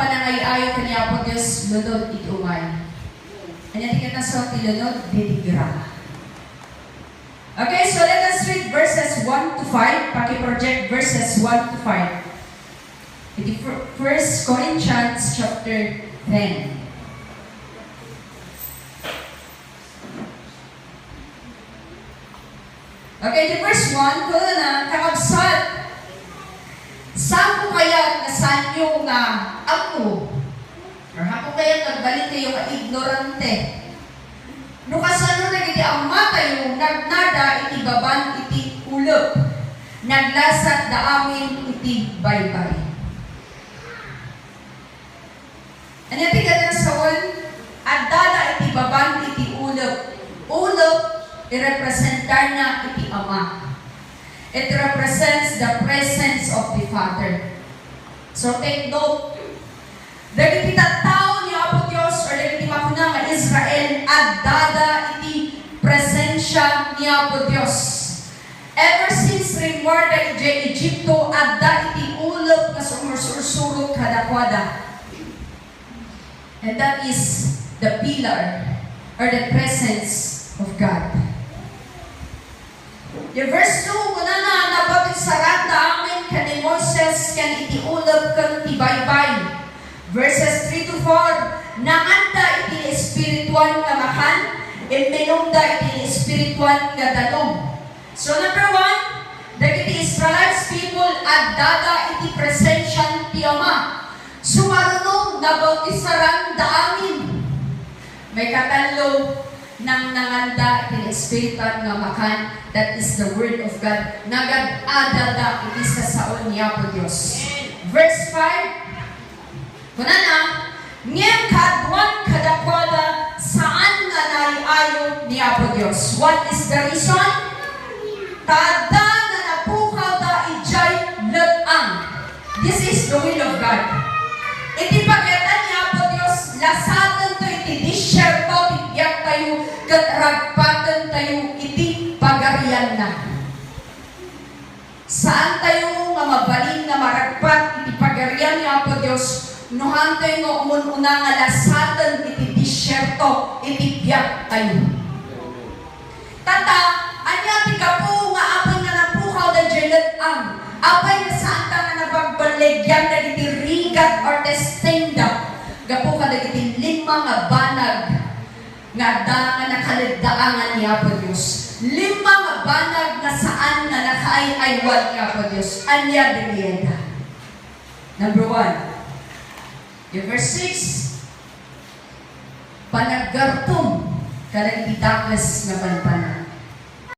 panangay-ayo kaniya po Diyos, lunod iti umay. Kanya tingnan na sa tilunod, dinigra. Okay, so let us read verses 1 to 5. Paki-project verses 1 to 5. Iti 1 Corinthians chapter 10. Okay, the verse 1, kung na, kakabsat, saan ko kaya nasanyo nga ako? Or hako kaya nagbalik kayo ka ignorante? No kasano na giti ang mata yung nagnada iti baban iti ulop, naglasat da amin iti baybay. Ano tingnan na sa wall? Adada iti baban iti ulop. Ulop, i-representar na iti Ama. It represents the presence of the Father. So take note, dahil tao ni Apo Diyos or dahil makuna nga Israel adada iti presensya ni Apo Diyos. Ever since rimwarda iti Egypto adda iti ulop nga sumursursurot kadakwada. And that is the pillar or the presence of God. Yung verse 2, kuna na nabagot sarata amin kani Moises kan iti ulop kan tibaybay. Verses 3 to 4, naanda iti espiritual nga makan, iminumda iti espiritual nga danom. So number 1, dagiti Israelites people adada iti presensya ti Ama. Sumarunong nabautisaran da amin. May katalo nang nanganda iti espiritual nga makan, that is the word of God. Nagad-adada iti sa saon ni Apo Diyos. Verse 5, kuna na, ngem kadwan kadakwada saan nga naiayo ni Apo Diyos. What is the reason? Tada na napukaw da ijay latang. This is the will of God. Iti pagetan ni Apo Diyos, lasatan to iti disyerto, tibiyak tayo, katragpatan tayo, iti pagarian na. Saan tayo nga mabalin nga maragpat, iti pagarian ni Apo Diyos, nuhan tayo nga umununa nga lasatan, iti disyerto, iti biyak tayo. Tata, anya ti kapo nga apay nga napukaw da jelet ang, apay nga saan ka nga nabagbaligyan na iti rigat or testenda, gapo ka na iti lima nga banag, nga da nga nakalagdaangan ni Apo Diyos. Lima nga banag nga saan nga nakaay-aywad ni Apo Diyos. Anya dilienda. Number 1. Yung verse 6, panaggartom ka na iti dakes nga banban.